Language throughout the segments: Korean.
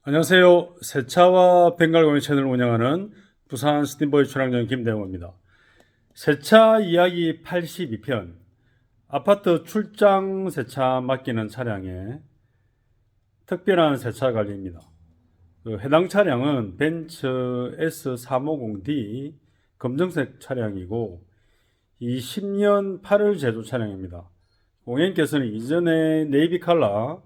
안녕하세요. 세차와 벵갈공유 채널을 운영하는 부산 스팀보이 촬영장 김대웅입니다. 세차 이야기 82편. 아파트 출장 세차 맡기는 차량의 특별한 세차 관리입니다. 해당 차량은 벤츠 S350D 검정색 차량이고 20년 8월 제조 차량입니다. 고객님께서는 이전에 네이비 컬러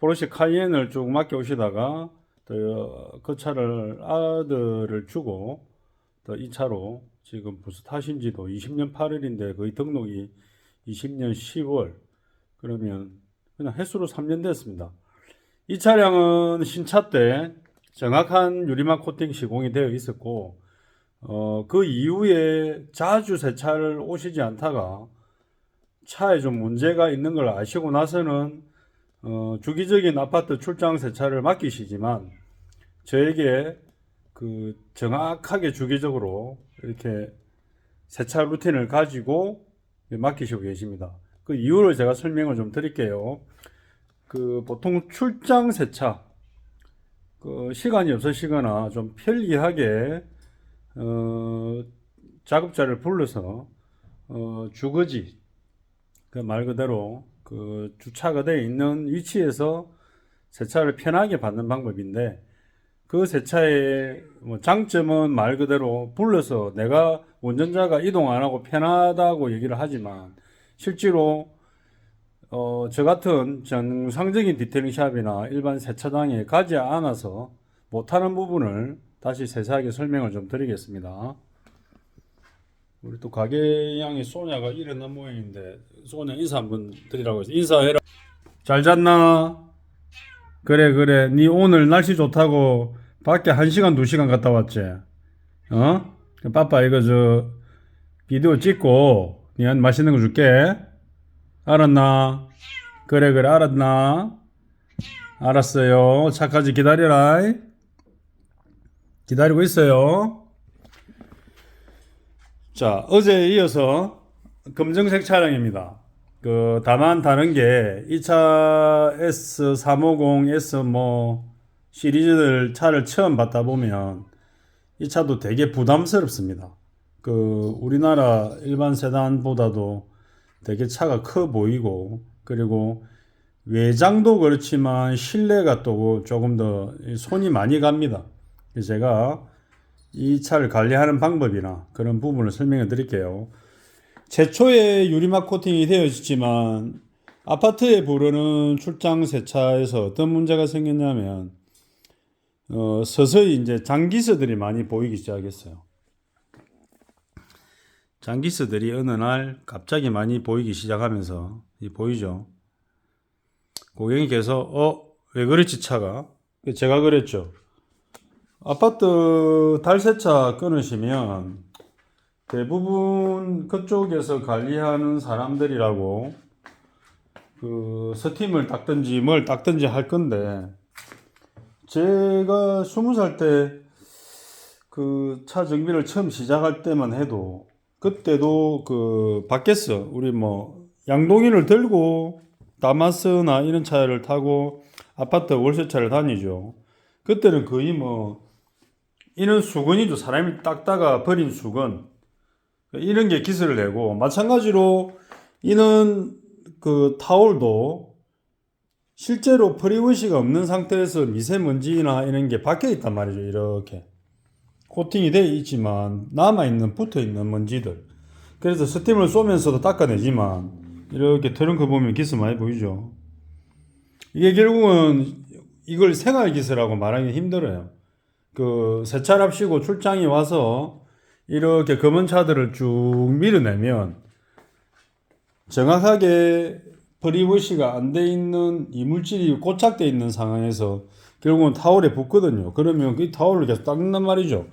포르쉐 카이엔을 쭉 맡겨오시다가 그 차를 아들을 주고 이 차로 지금 벌써 타신 지도 20년 8월인데 거의 등록이 20년 10월, 그러면 그냥 횟수로 3년 됐습니다. 이 차량은 신차 때 정확한 유리막 코팅 시공이 되어 있었고 그 이후에 자주 세차를 오시지 않다가 차에 좀 문제가 있는 걸 아시고 나서는 주기적인 아파트 출장 세차를 맡기시지만 저에게 정확하게 주기적으로 이렇게 세차 루틴을 가지고 맡기시고 계십니다. 그 이유를 제가 설명을 좀 드릴게요. 보통 출장 세차, 시간이 없으시거나 좀 편리하게 작업자를 불러서 주거지, 말 그대로 주차가 되어 있는 위치에서 세차를 편하게 받는 방법인데, 그 세차의 장점은 말 그대로 불러서 내가 운전자가 이동 안 하고 편하다고 얘기를 하지만 실제로 저 같은 정상적인 디테일링 샵이나 일반 세차장에 가지 않아서 못하는 부분을 다시 세세하게 설명을 좀 드리겠습니다. 우리 또 가게양의 소냐가 일어난 모양인데, 소냐 인사 한번 드리라고 해서 인사해라. 잘 잤나? 그래. 니 오늘 날씨 좋다고 밖에 1시간 2시간 갔다 왔지? 어? 빠빠 이거 비디오 찍고 니한테 맛있는 거 줄게. 알았나? 그래 알았나? 알았어요. 차까지 기다려라. 기다리고 있어요. 자, 어제에 이어서 검정색 차량입니다. 다만 다른 게 이 차 S350, S 시리즈들 차를 처음 받다 보면 이 차도 되게 부담스럽습니다. 우리나라 일반 세단보다도 되게 차가 커 보이고, 그리고 외장도 그렇지만 실내가 또 조금 더 손이 많이 갑니다. 그래서 제가 이 차를 관리하는 방법이나 그런 부분을 설명해 드릴게요. 최초에 유리막 코팅이 되어 있지만 아파트에 부르는 출장 세차에서 어떤 문제가 생겼냐면 서서히 이제 장기스들이 많이 보이기 시작했어요. 장기스들이 어느 날 갑자기 많이 보이기 시작하면서, 보이죠? 고객님께서 왜 그랬지 차가? 제가 그랬죠. 아파트 달세차 끊으시면 대부분 그쪽에서 관리하는 사람들이라고 스팀을 닦든지 뭘 닦든지 할 건데, 제가 20살 때 차 정비를 처음 시작할 때만 해도, 그때도 밖에서 우리 양동이를 들고 다마스나 이런 차를 타고 아파트 월세차를 다니죠. 그때는 거의 이런 수건이죠. 사람이 닦다가 버린 수건, 이런 게 기스를 내고, 마찬가지로 이런 타올도 실제로 프리워시가 없는 상태에서 미세먼지나 이런 게 박혀 있단 말이죠. 이렇게 코팅이 되어 있지만 남아있는 붙어있는 먼지들, 그래서 스팀을 쏘면서도 닦아내지만 이렇게 트렁크 보면 기스 많이 보이죠. 이게 결국은 이걸 생활기스라고 말하기 힘들어요. 세차랍시고 출장이 와서 이렇게 검은 차들을 쭉 밀어내면 정확하게 프리워시가 안 돼 있는 이물질이 고착되어 있는 상황에서 결국은 타올에 붙거든요. 그러면 그 타올을 계속 닦는단 말이죠.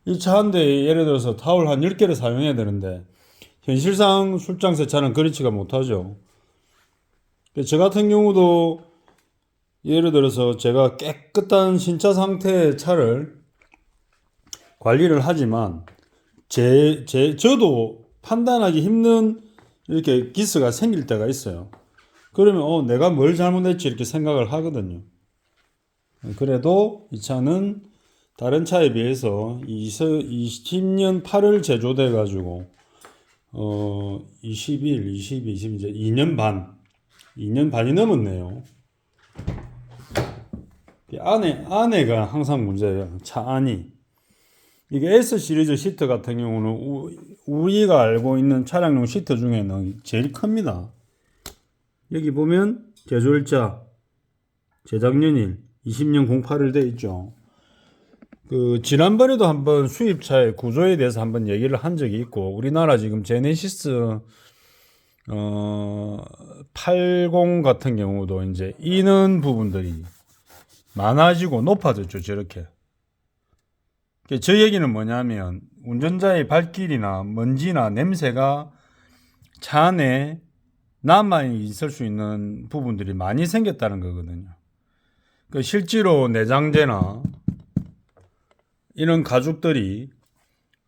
이 차 한 대에 예를 들어서 타올 한 10개를 사용해야 되는데 현실상 출장 세차는 그렇지가 못하죠. 저 같은 경우도 예를 들어서 제가 깨끗한 신차 상태의 차를 관리를 하지만 저도 판단하기 힘든 이렇게 기스가 생길 때가 있어요. 그러면 내가 뭘 잘못했지 이렇게 생각을 하거든요. 그래도 이 차는 다른 차에 비해서 20년 8월 제조돼 가지고 21, 22, 20 이제 2년 반이 넘었네요. 안에가 항상 문제예요. 차 안이. 이게 S 시리즈 시트 같은 경우는 우리가 알고 있는 차량용 시트 중에는 제일 큽니다. 여기 보면 제조일자, 제작년일 20년 08일 돼 있죠. 지난번에도 한번 수입차의 구조에 대해서 한번 얘기를 한 적이 있고, 우리나라 지금 제네시스 80 같은 경우도 이제 이는 부분들이 많아지고 높아졌죠, 저렇게. 저 얘기는 뭐냐면, 운전자의 발길이나 먼지나 냄새가 차 안에 남아 있을 수 있는 부분들이 많이 생겼다는 거거든요. 실제로 내장재나 이런 가죽들이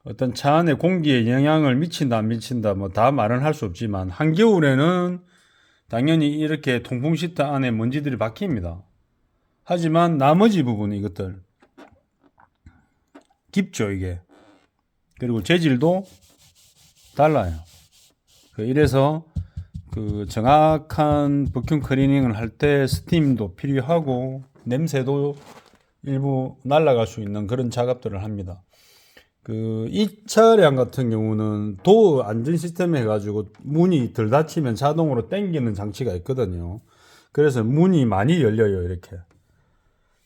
어떤 차 안에 공기에 영향을 미친다 안 미친다 뭐 다 말은 할 수 없지만, 한겨울에는 당연히 이렇게 통풍 시트 안에 먼지들이 박힙니다. 하지만 나머지 부분 이것들 깊죠, 이게. 그리고 재질도 달라요. 이래서 정확한 버큐 클리닝을 할 때 스팀도 필요하고 냄새도 일부 날아갈 수 있는 그런 작업들을 합니다. 이 차량 같은 경우는 도어 안전 시스템 해가지고 문이 덜 닫히면 자동으로 당기는 장치가 있거든요. 그래서 문이 많이 열려요, 이렇게.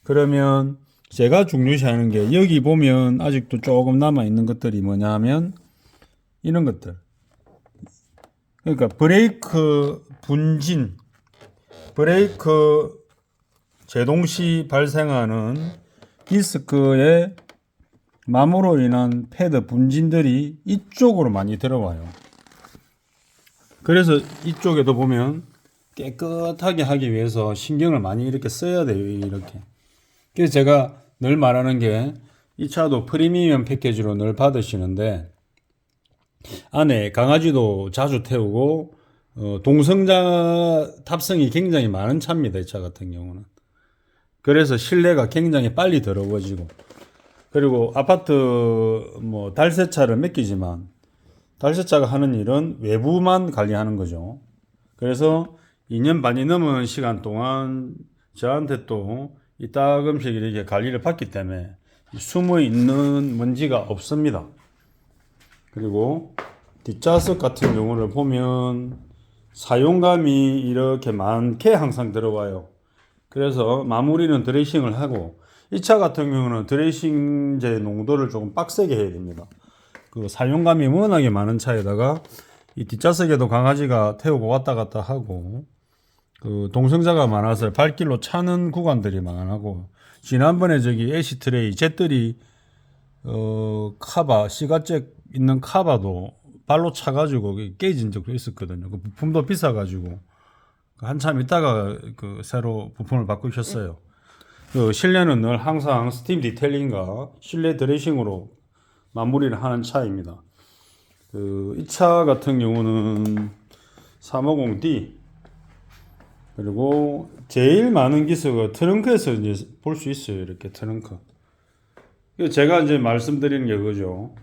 그러면 제가 중요시하는 게, 여기 보면 아직도 조금 남아있는 것들이 뭐냐 하면 이런 것들. 그러니까 브레이크 분진, 브레이크 제동 시 발생하는 디스크의 마모로 인한 패드 분진들이 이쪽으로 많이 들어와요. 그래서 이쪽에도 보면 깨끗하게 하기 위해서 신경을 많이 이렇게 써야 돼요, 이렇게. 그래서 제가 늘 말하는 게, 이 차도 프리미엄 패키지로 늘 받으시는데, 안에 강아지도 자주 태우고 동성자 탑승이 굉장히 많은 차입니다, 이 차 같은 경우는. 그래서 실내가 굉장히 빨리 더러워지고, 그리고 아파트 달세차를 맡기지만 달세차가 하는 일은 외부만 관리하는 거죠. 그래서 2년 반이 넘은 시간 동안 저한테 또 이따금씩 이렇게 관리를 받기 때문에 숨어 있는 먼지가 없습니다. 그리고 뒷좌석 같은 경우를 보면 사용감이 이렇게 많게 항상 들어와요. 그래서 마무리는 드레싱을 하고, 이 차 같은 경우는 드레싱제 농도를 조금 빡세게 해야 됩니다. 사용감이 워낙에 많은 차에다가 이 뒷좌석에도 강아지가 태우고 왔다 갔다 하고, 동성자가 많아서 발길로 차는 구간들이 많고, 지난번에 저기 애쉬트레이 잿들이 카바, 시가잭 있는 카바도 발로 차가지고 깨진 적도 있었거든요. 부품도 비싸가지고 한참 있다가 새로 부품을 바꾸셨어요. 실내는 늘 항상 스팀 디테일링과 실내 드레싱으로 마무리를 하는 차입니다. 이 차 같은 경우는 350D, 그리고 제일 많은 기수가 트렁크에서 이제 볼 수 있어요. 이렇게 트렁크. 제가 이제 말씀드리는 게 그거죠.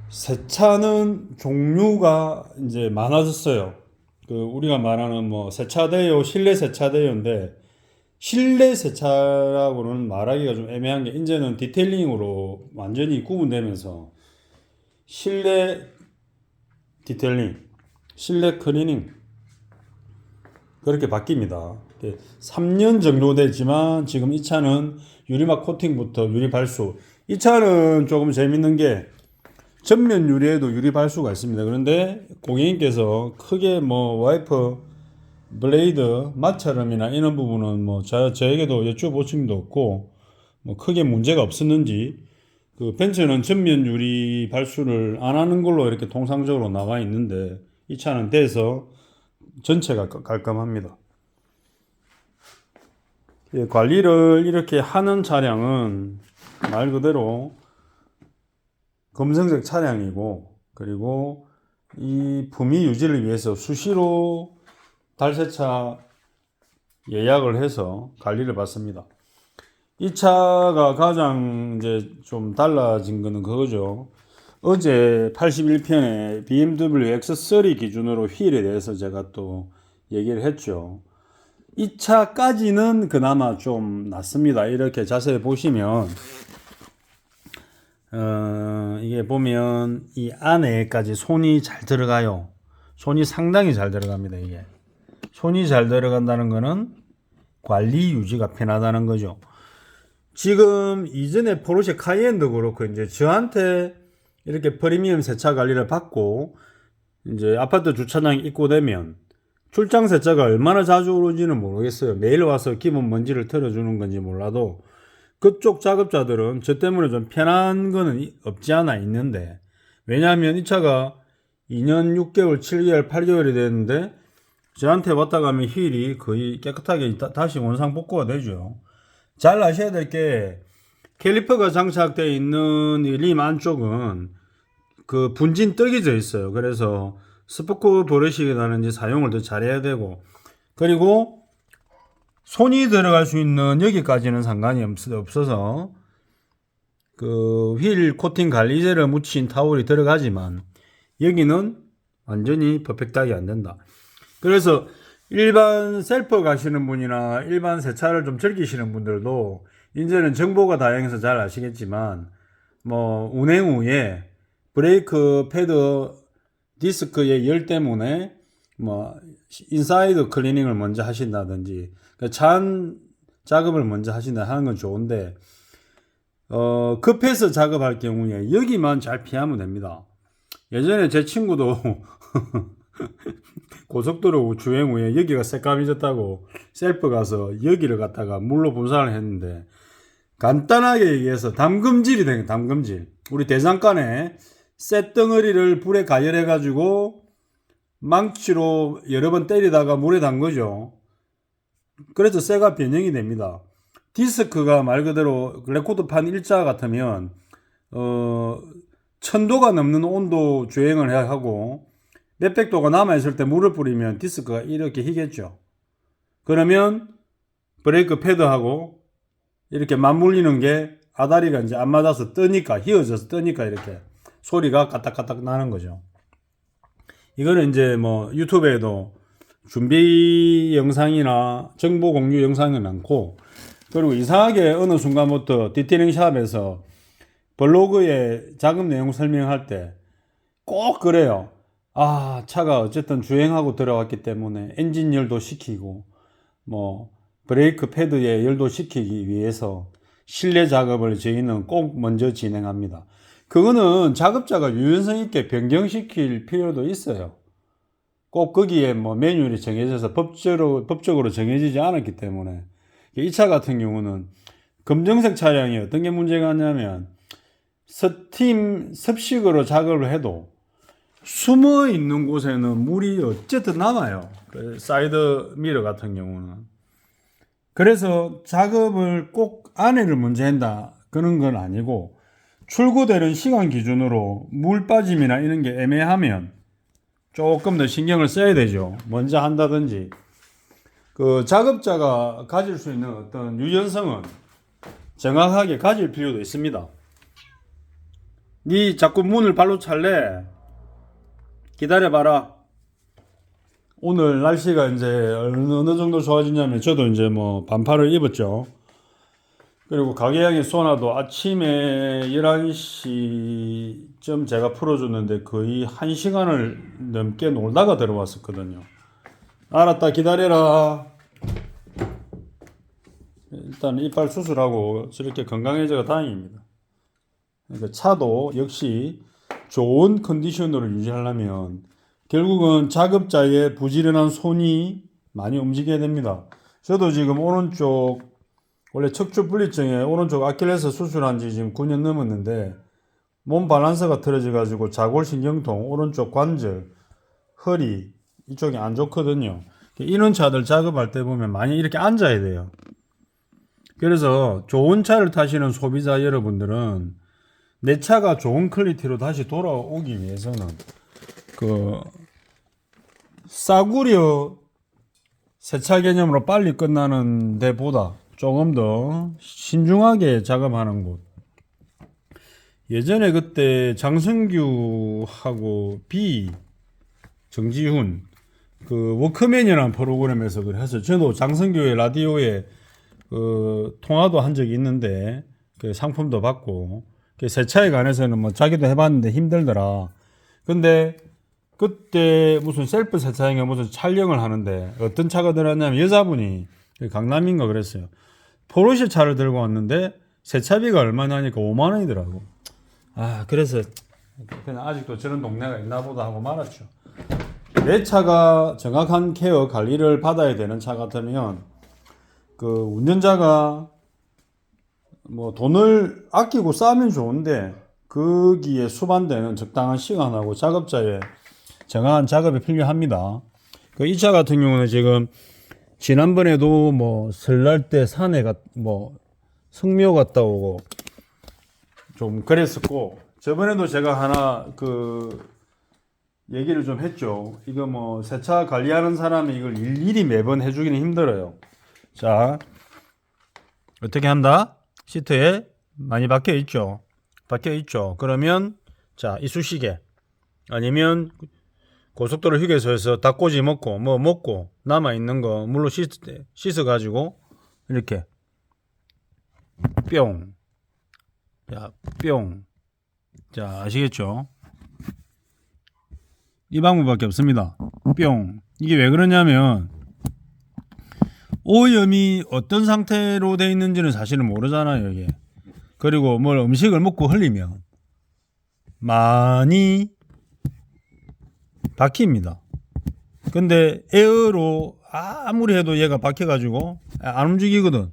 새 차는 종류가 이제 많아졌어요. 우리가 말하는 세차대요, 실내 세차대요인데, 실내 세차라고는 말하기가 좀 애매한 게, 이제는 디테일링으로 완전히 구분되면서 실내 디테일링, 실내 클리닝 그렇게 바뀝니다. 3년 정도 됐지만 지금 이 차는 유리막 코팅부터 유리 발수. 이 차는 조금 재밌는 게 전면 유리에도 유리 발수가 있습니다. 그런데 고객님께서 크게 와이퍼 블레이드 마찰음이나 이런 부분은 저에게도 여쭤보신 적도 없고 크게 문제가 없었는지, 벤츠는 전면 유리 발수를 안 하는 걸로 이렇게 통상적으로 나와 있는데, 이 차는 돼서 전체가 깔끔합니다. 관리를 이렇게 하는 차량은 말 그대로 검정색 차량이고, 그리고 이 품위 유지를 위해서 수시로 달세차 예약을 해서 관리를 받습니다. 이 차가 가장 이제 좀 달라진 거는 그거죠. 어제 81편에 BMW X3 기준으로 휠에 대해서 제가 또 얘기를 했죠. 이 차까지는 그나마 좀 낫습니다. 이렇게 자세히 보시면 이게 보면 이 안에까지 손이 잘 들어가요. 손이 상당히 잘 들어갑니다. 이게 손이 잘 들어간다는 거는 관리 유지가 편하다는 거죠. 지금 이전에 포르쉐 카이엔도 그렇고 이제 저한테 이렇게 프리미엄 세차 관리를 받고 이제 아파트 주차장에 입고되면 출장 세차가 얼마나 자주 오는지는 모르겠어요. 매일 와서 기본 먼지를 털어주는 건지 몰라도 그쪽 작업자들은 저 때문에 좀 편한 거는 없지 않아 있는데, 왜냐하면 이 차가 2년 6개월, 7개월, 8개월이 됐는데 저한테 왔다 가면 휠이 거의 깨끗하게 다시 원상복구가 되죠. 잘 아셔야 될 게 캘리퍼가 장착되어 있는 이 림 안쪽은 그 분진 떡이 져 있어요. 그래서 스포크 버릇이 나는지 사용을 더 잘해야 되고, 그리고 손이 들어갈 수 있는 여기까지는 상관이 없어서 그 휠 코팅 관리제를 묻힌 타올이 들어가지만 여기는 완전히 퍼펙트하게 안 된다. 그래서 일반 셀프 가시는 분이나 일반 세차를 좀 즐기시는 분들도 이제는 정보가 다양해서 잘 아시겠지만 뭐 운행 후에 브레이크 패드 디스크의 열 때문에 뭐 인사이드 클리닝을 먼저 하신다든지 잔 작업을 먼저 하신다 하는 건 좋은데 급해서 작업할 경우에 여기만 잘 피하면 됩니다. 예전에 제 친구도 고속도로 주행 후에 여기가 새까매졌다고 셀프 가서 여기를 갖다가 물로 분사를 했는데, 간단하게 얘기해서 담금질이 된 거예요. 담금질. 우리 대장간에 쇳덩어리를 불에 가열해 가지고 망치로 여러 번 때리다가 물에 담그죠. 그래서 쇠가 변형이 됩니다. 디스크가 말 그대로 레코드판 일자 같으면 1000도가 넘는 온도 주행을 해야 하고 몇백 도가 남아있을 때 물을 뿌리면 디스크가 이렇게 희겠죠. 그러면 브레이크 패드하고 이렇게 맞물리는 게 아다리가 이제 안 맞아서 뜨니까, 휘어져서 뜨니까 이렇게 소리가 까딱까딱 나는 거죠. 이거는 이제 뭐 유튜브에도 준비 영상이나 정보 공유 영상이 많고, 그리고 이상하게 어느 순간부터 디테일링 샵에서 블로그에 작업 내용 설명할 때 꼭 그래요. 아, 차가 어쨌든 주행하고 들어왔기 때문에 엔진 열도 시키고 뭐 브레이크 패드에 열도 시키기 위해서 실내 작업을 저희는 꼭 먼저 진행합니다. 그거는 작업자가 유연성 있게 변경시킬 필요도 있어요. 꼭 거기에 뭐 매뉴얼이 정해져서 법적으로 정해지지 않았기 때문에. 이 차 같은 경우는 검정색 차량이 어떤 게 문제가 있냐면 습식으로 작업을 해도 숨어 있는 곳에는 물이 어쨌든 남아요. 그 사이드 미러 같은 경우는. 그래서 작업을 꼭 안에를 먼저 한다 그런 건 아니고, 출고되는 시간 기준으로 물 빠짐이나 이런 게 애매하면 조금 더 신경을 써야 되죠. 먼저 한다든지. 그 작업자가 가질 수 있는 어떤 유연성은 정확하게 가질 필요도 있습니다. 니 자꾸 문을 발로 찰래? 기다려봐라. 오늘 날씨가 이제 어느 정도 좋아지냐면 저도 이제 뭐 반팔을 입었죠. 그리고 가게양의 소나도 아침에 11시쯤 제가 풀어줬는데 거의 1시간을 넘게 놀다가 들어왔었거든요. 알았다, 기다려라. 일단 이빨 수술하고 저렇게 건강해져가 다행입니다. 그러니까 차도 역시 좋은 컨디션으로 유지하려면 결국은 작업자의 부지런한 손이 많이 움직여야 됩니다. 저도 지금 오른쪽, 원래 척추 분리증에 오른쪽 아킬레스 수술한 지 지금 9년 넘었는데 몸 밸런스가 틀어져 가지고 자골신경통, 오른쪽 관절, 허리 이쪽이 안 좋거든요. 이런 차들 작업할 때 보면 많이 이렇게 앉아야 돼요. 그래서 좋은 차를 타시는 소비자 여러분들은 내 차가 좋은 퀄리티로 다시 돌아오기 위해서는 그 싸구려 세차 개념으로 빨리 끝나는 데보다 조금 더 신중하게 작업하는 곳. 예전에 그때 장성규하고 정지훈 그 워크맨이라는 프로그램에서 그래서 저도 장성규의 라디오에 그 통화도 한 적이 있는데 그 상품도 받고 그 세차에 관해서는 뭐 자기도 해봤는데 힘들더라. 근데 그때 무슨 셀프 세차인가 무슨 촬영을 하는데 어떤 차가 들었냐면 여자분이 강남인가 그랬어요. 포르쉐 차를 들고 왔는데 세차비가 얼마나 하니까 5만 원이더라고. 아, 그래서 그냥 아직도 저런 동네가 있나 보다 하고 말았죠. 내 차가 정확한 케어 관리를 받아야 되는 차 같으면 그 운전자가 뭐 돈을 아끼고 싸면 좋은데 거기에 수반되는 적당한 시간하고 작업자의 정확한 작업이 필요합니다. 그 이 차 같은 경우는 지금 지난번에도 뭐 설날 때 산에 뭐 성묘 갔다 오고 좀 그랬었고, 저번에도 제가 하나 그 얘기를 좀 했죠. 이거 뭐 세차 관리하는 사람이 이걸 일일이 매번 해주기는 힘들어요. 자, 어떻게 한다? 시트에 많이 박혀 있죠. 그러면 자, 이쑤시개 아니면 고속도로 휴게소에서 닭꼬지 먹고 뭐 먹고 남아 있는 거 물로 씻어 가지고 이렇게 뿅. 자, 뿅. 자, 아시겠죠? 이 방법밖에 없습니다. 뿅. 이게 왜 그러냐면 오염이 어떤 상태로 돼 있는지는 사실은 모르잖아요, 이게. 그리고 뭘 음식을 먹고 흘리면 많이 박힙니다. 근데 에어로 아무리 해도 얘가 박혀가지고 안 움직이거든.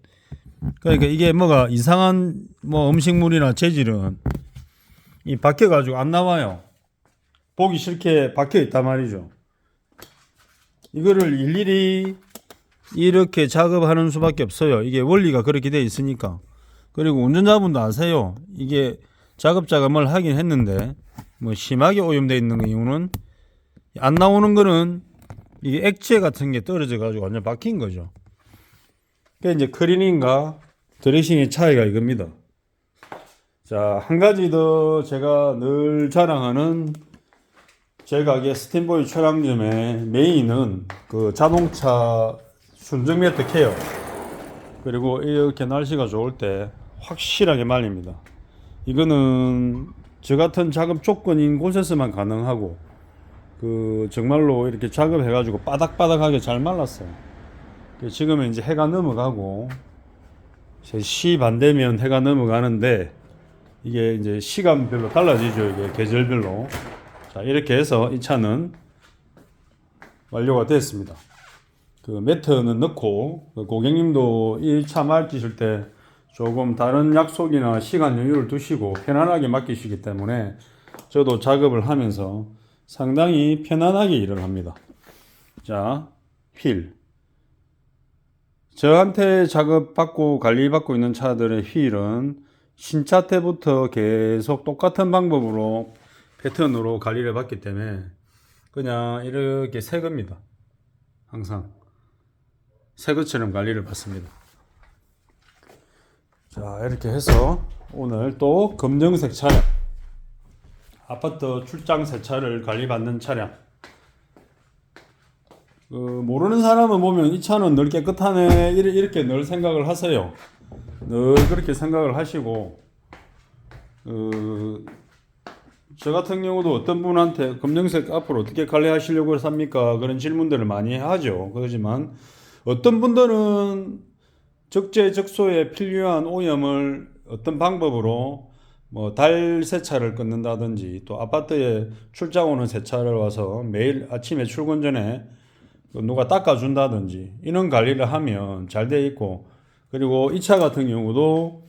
그러니까 이게 뭐가 이상한 뭐 음식물이나 재질은 이 박혀가지고 안 나와요. 보기 싫게 박혀 있단 말이죠. 이거를 일일이 이렇게 작업하는 수밖에 없어요. 이게 원리가 그렇게 돼 있으니까. 그리고 운전자분도 아세요. 이게 작업자가 뭘 하긴 했는데 뭐 심하게 오염되어 있는 이유는 안 나오는 거는 이게 액체 같은 게 떨어져 가지고 완전 박힌 거죠. 그러니까 이제 클리닝과 드레싱의 차이가 이겁니다. 자, 한 가지 더 제가 늘 자랑하는 제 가게 스탠보이 차량점의 메인은 그 자동차 순정 매트 케어, 그리고 이렇게 날씨가 좋을 때 확실하게 말립니다. 이거는 저 같은 작업 조건인 곳에서만 가능하고 그 정말로 이렇게 작업해 가지고 바닥바닥하게 잘 말랐어요. 지금은 이제 해가 넘어가고 3시 반 되면 해가 넘어가는데 이게 이제 시간별로 달라지죠. 이게 계절별로. 자, 이렇게 해서 이 차는 완료가 됐습니다. 그 매트는 넣고 그 고객님도 이 차 맡기실 때 조금 다른 약속이나 시간 여유를 두시고 편안하게 맡기시기 때문에 저도 작업을 하면서 상당히 편안하게 일을 합니다. 자, 휠. 저한테 작업받고 관리받고 있는 차들의 휠은 신차 때부터 계속 똑같은 방법으로 패턴으로 관리를 받기 때문에 그냥 이렇게 새 겁니다. 항상 새 것처럼 관리를 받습니다. 자, 이렇게 해서 오늘 또 검정색 차량, 아파트 출장 세차를 관리받는 차량. 모르는 사람은 보면 이 차는 늘 깨끗하네 이렇게 늘 생각을 하세요. 늘 그렇게 생각을 하시고, 저 같은 경우도 어떤 분한테 검정색 앞으로 어떻게 관리하시려고 삽니까? 그런 질문들을 많이 하죠. 그렇지만 어떤 분들은 적재적소에 필요한 오염을 어떤 방법으로 뭐 달 세차를 끊는다든지 또 아파트에 출장 오는 세차를 와서 매일 아침에 출근 전에 누가 닦아준다든지 이런 관리를 하면 잘 돼 있고, 그리고 이 차 같은 경우도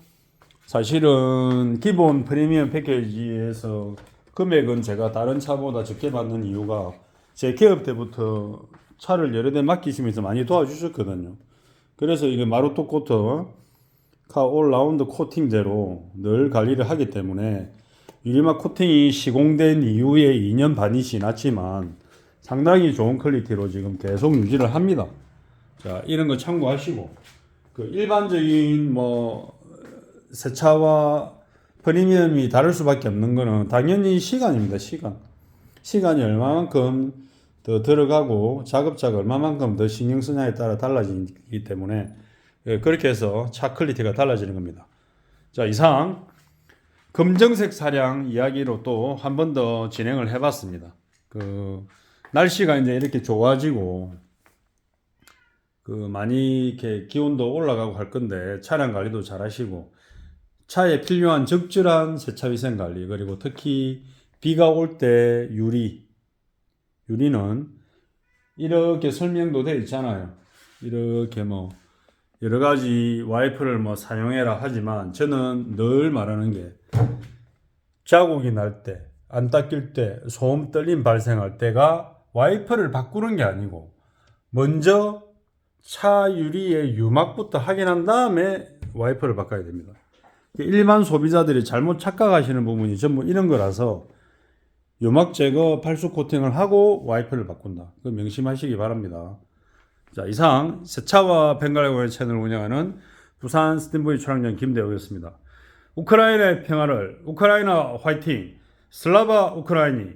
사실은 기본 프리미엄 패키지에서 금액은 제가 다른 차보다 적게 받는 이유가 제 개업 때부터 차를 여러 대 맡기시면서 많이 도와주셨거든요. 그래서 이게 마루토 코트 카 올라운드 코팅제로 늘 관리를 하기 때문에 유리막 코팅이 시공된 이후에 2년 반이 지났지만 상당히 좋은 퀄리티로 지금 계속 유지를 합니다. 자, 이런 거 참고하시고, 그 일반적인 뭐 세차와 프리미엄이 다를 수밖에 없는 거는 당연히 시간입니다. 시간이 얼마만큼 더 들어가고 작업자가 얼마만큼 더 신경 쓰냐에 따라 달라지기 때문에 그렇게 해서 차 퀄리티가 달라지는 겁니다. 자, 이상 검정색 차량 이야기로 또 한 번 더 진행을 해봤습니다. 그 날씨가 이제 이렇게 좋아지고 많이 이렇게 기온도 올라가고 할 건데 차량 관리도 잘 하시고 차에 필요한 적절한 세차 위생 관리, 그리고 특히 비가 올 때 유리는 이렇게 설명도 되어 있잖아요. 이렇게 뭐 여러 가지 와이퍼를 뭐 사용해라 하지만 저는 늘 말하는 게 자국이 날 때, 안 닦일 때, 소음 떨림 발생할 때가 와이퍼를 바꾸는 게 아니고 먼저 차 유리의 유막부터 확인한 다음에 와이퍼를 바꿔야 됩니다. 일반 소비자들이 잘못 착각하시는 부분이 전부 이런 거라서 유막 제거 팔수 코팅을 하고 와이퍼를 바꾼다. 그 명심하시기 바랍니다. 자, 이상 세차와 벵갈레고의 채널을 운영하는 부산 스탠보이 촬영장 김대호였습니다. 우크라이나의 평화를, 우크라이나 화이팅, 슬라바 우크라이니.